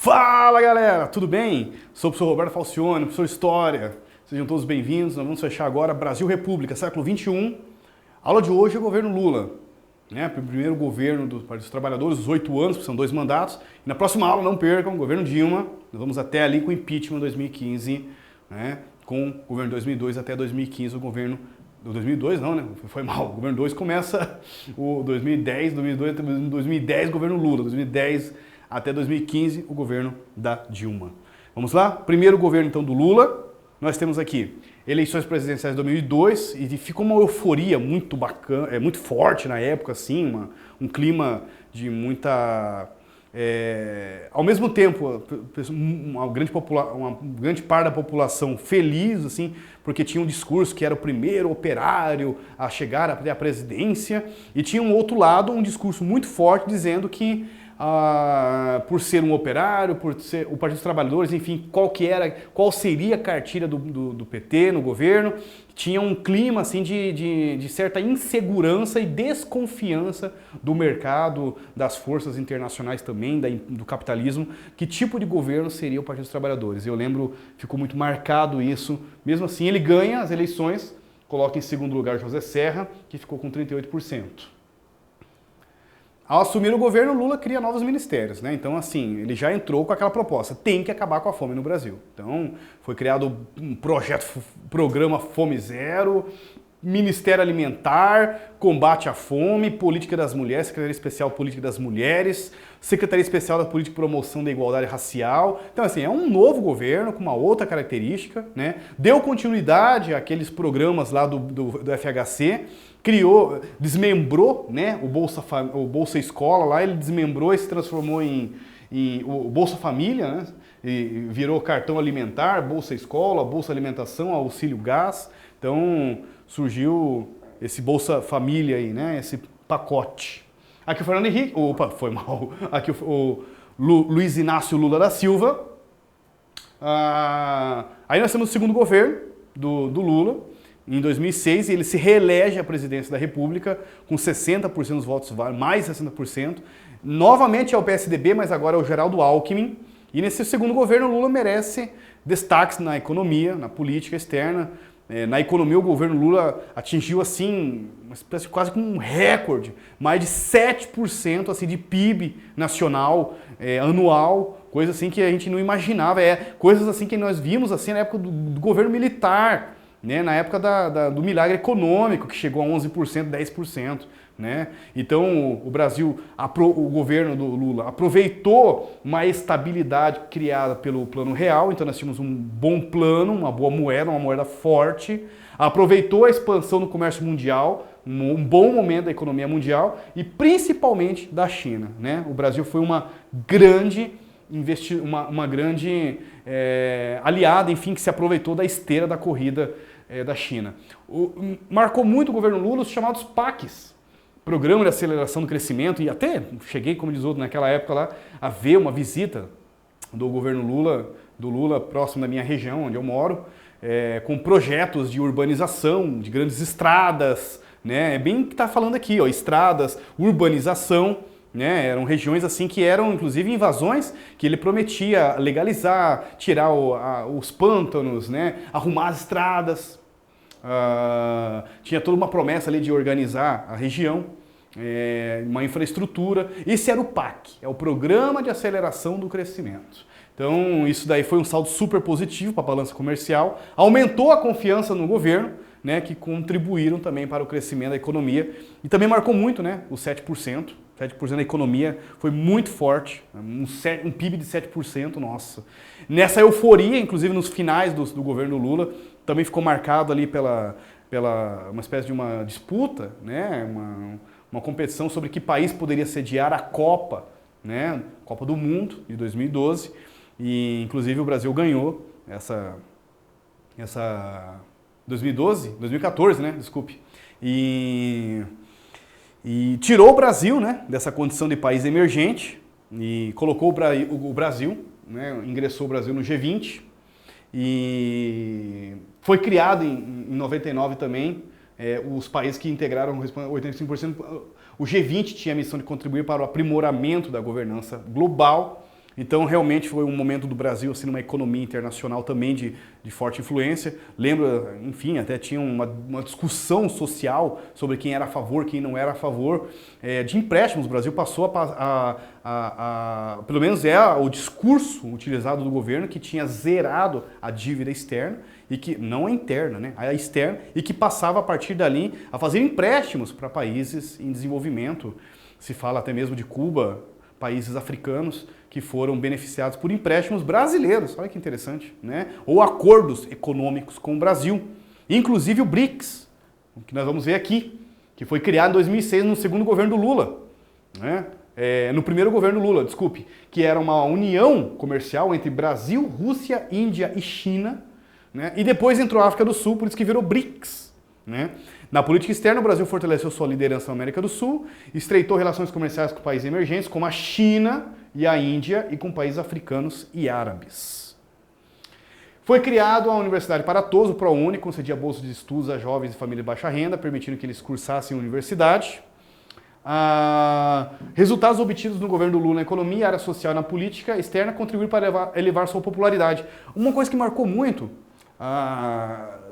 Fala galera, tudo bem? Sou o professor Roberto Falcione, professor de História. Sejam todos bem-vindos. Nós vamos fechar agora Brasil República, século XXI. A aula de hoje é o governo Lula. O primeiro governo do Partido dos Trabalhadores, os 8 anos, que são 2 mandatos. E na próxima aula, não percam, o governo Dilma. Nós vamos até ali com o impeachment 2015, com o governo 2002 até 2015, o governo... Do 2002 não, né? Foi mal. O governo 2 começa o 2010, 2002 até 2010, governo Lula. 2010 até 2015, o governo da Dilma. Vamos lá? Primeiro governo, então, do Lula. Nós temos aqui eleições presidenciais de 2002 e ficou uma euforia muito bacana, muito forte na época, assim, um clima de muita... ao mesmo tempo, uma grande parte da população feliz, assim, porque tinha um discurso que era o primeiro operário a chegar à presidência, e tinha um outro lado, um discurso muito forte dizendo que por ser um operário, por ser o Partido dos Trabalhadores, enfim, qual seria a cartilha do PT no governo, tinha um clima assim de certa insegurança e desconfiança do mercado, das forças internacionais também, do capitalismo, que tipo de governo seria o Partido dos Trabalhadores. Eu lembro, ficou muito marcado isso, mesmo assim ele ganha as eleições, coloca em segundo lugar José Serra, que ficou com 38%. Ao assumir o governo, Lula cria novos ministérios, né? Então, assim, ele já entrou com aquela proposta, tem que acabar com a fome no Brasil. Então, foi criado um programa Fome Zero, Ministério Alimentar, Combate à Fome, Política das Mulheres, Secretaria Especial Política das Mulheres, Secretaria Especial da Política de Promoção da Igualdade Racial. Então, assim, é um novo governo com uma outra característica, né? Deu continuidade àqueles programas lá do FHC, desmembrou, né, o Bolsa Escola lá, ele desmembrou e se transformou em o Bolsa Família, né, e virou cartão alimentar, Bolsa Escola, Bolsa Alimentação, Auxílio Gás. Então surgiu esse Bolsa Família aí, né, esse pacote. Aqui o Fernando Henrique, foi mal, aqui o Luiz Inácio Lula da Silva. Aí nós temos o segundo governo do Lula. Em 2006, ele se reelege à presidência da República com 60% dos votos válidos, mais 60%. Novamente é o PSDB, mas agora é o Geraldo Alckmin. E nesse segundo governo, Lula merece destaques na economia, na política externa. Na economia, o governo Lula atingiu assim, uma espécie quase como um recorde, mais de 7% assim, de PIB nacional anual, coisa assim que a gente não imaginava. Coisas assim que nós vimos assim, na época do governo militar. Né, na época do milagre econômico, que chegou a 11%, 10%. Né? Então, o governo do Lula aproveitou uma estabilidade criada pelo Plano Real, então nós tínhamos um bom plano, uma boa moeda, uma moeda forte, aproveitou a expansão do comércio mundial, um bom momento da economia mundial e principalmente da China. Né? O Brasil foi uma grande aliada, enfim, que se aproveitou da esteira da corrida da China. Marcou muito o governo Lula os chamados PACs, Programa de Aceleração do Crescimento, e até cheguei, como diz outro, naquela época lá, a ver uma visita do governo Lula próximo da minha região, onde eu moro, com projetos de urbanização, de grandes estradas, né? É bem o que está falando aqui, ó, estradas, urbanização, né? Eram regiões assim que eram inclusive invasões que ele prometia legalizar, tirar os pântanos, né? Arrumar as estradas. Tinha toda uma promessa ali de organizar a região, uma infraestrutura. Esse era o PAC, é o Programa de Aceleração do Crescimento. Então isso daí foi um saldo super positivo para a balança comercial, aumentou a confiança no governo, né, que contribuíram também para o crescimento da economia e também marcou muito, né, os 7%. 7% da economia foi muito forte, um PIB de 7%, nossa. Nessa euforia, inclusive nos finais do governo Lula, também ficou marcado ali pela uma espécie de uma disputa, né, uma competição sobre que país poderia sediar a Copa, né, Copa do Mundo de 2012, e inclusive o Brasil ganhou essa 2014, né, desculpe, e tirou o Brasil, né, dessa condição de país emergente e colocou o Brasil, né, ingressou o Brasil no G20 e foi criado em 99 também os países que integraram 85%. O G20 tinha a missão de contribuir para o aprimoramento da governança global Então, realmente foi um momento do Brasil, assim, numa economia internacional também de forte influência. Lembra, enfim, até tinha uma discussão social sobre quem era a favor, quem não era a favor de empréstimos. O Brasil passou pelo menos o discurso utilizado do governo que tinha zerado a dívida externa e que, não a interna, né, a externa, e que passava a partir dali a fazer empréstimos para países em desenvolvimento. Se fala até mesmo de Cuba, países africanos que foram beneficiados por empréstimos brasileiros, olha que interessante, né? Ou acordos econômicos com o Brasil, inclusive o BRICS, que nós vamos ver aqui, que foi criado em 2006 no segundo governo do Lula, né? No primeiro governo Lula, desculpe, que era uma união comercial entre Brasil, Rússia, Índia e China, né? E depois entrou a África do Sul, por isso que virou BRICS, né? Na política externa, o Brasil fortaleceu sua liderança na América do Sul, estreitou relações comerciais com países emergentes, como a China e a Índia, e com países africanos e árabes. Foi criado a Universidade para Todos, o ProUni, concedia bolsa de estudos a jovens e famílias de baixa renda, permitindo que eles cursassem a universidade. Resultados obtidos no governo do Lula na economia, área social e na política externa contribuíram para elevar sua popularidade. Uma coisa que marcou muito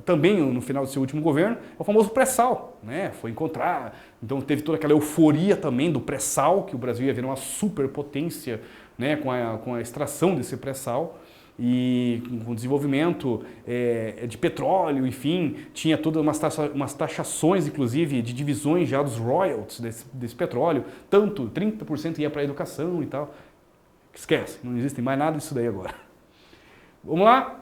também no final do seu último governo, é o famoso pré-sal, né? Foi encontrar, então teve toda aquela euforia também do pré-sal, que o Brasil ia virar uma superpotência, né? com a extração desse pré-sal e com o desenvolvimento de petróleo, enfim, tinha todas umas taxações, inclusive, de divisões já dos royalties desse petróleo, tanto 30% ia para a educação e tal. Esquece, não existe mais nada disso daí agora. Vamos lá.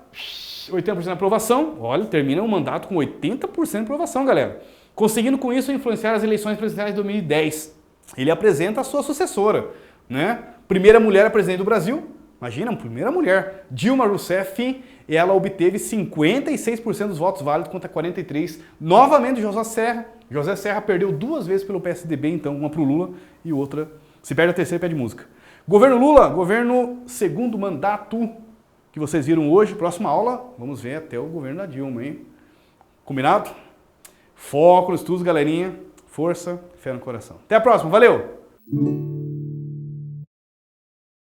80% de aprovação, olha, termina o mandato com 80% de aprovação, galera. Conseguindo com isso influenciar as eleições presidenciais de 2010. Ele apresenta a sua sucessora, né? Primeira mulher a presidente do Brasil, imagina, primeira mulher, Dilma Rousseff, e ela obteve 56% dos votos válidos contra 43%. Novamente José Serra. José Serra perdeu 2 vezes pelo PSDB, então uma para o Lula e outra, se perde a terceira, pede música. Governo Lula, governo segundo mandato, que vocês viram hoje, próxima aula, vamos ver até o governo da Dilma, hein? Combinado? Foco nos estudos, galerinha. Força, fé no coração. Até a próxima, valeu!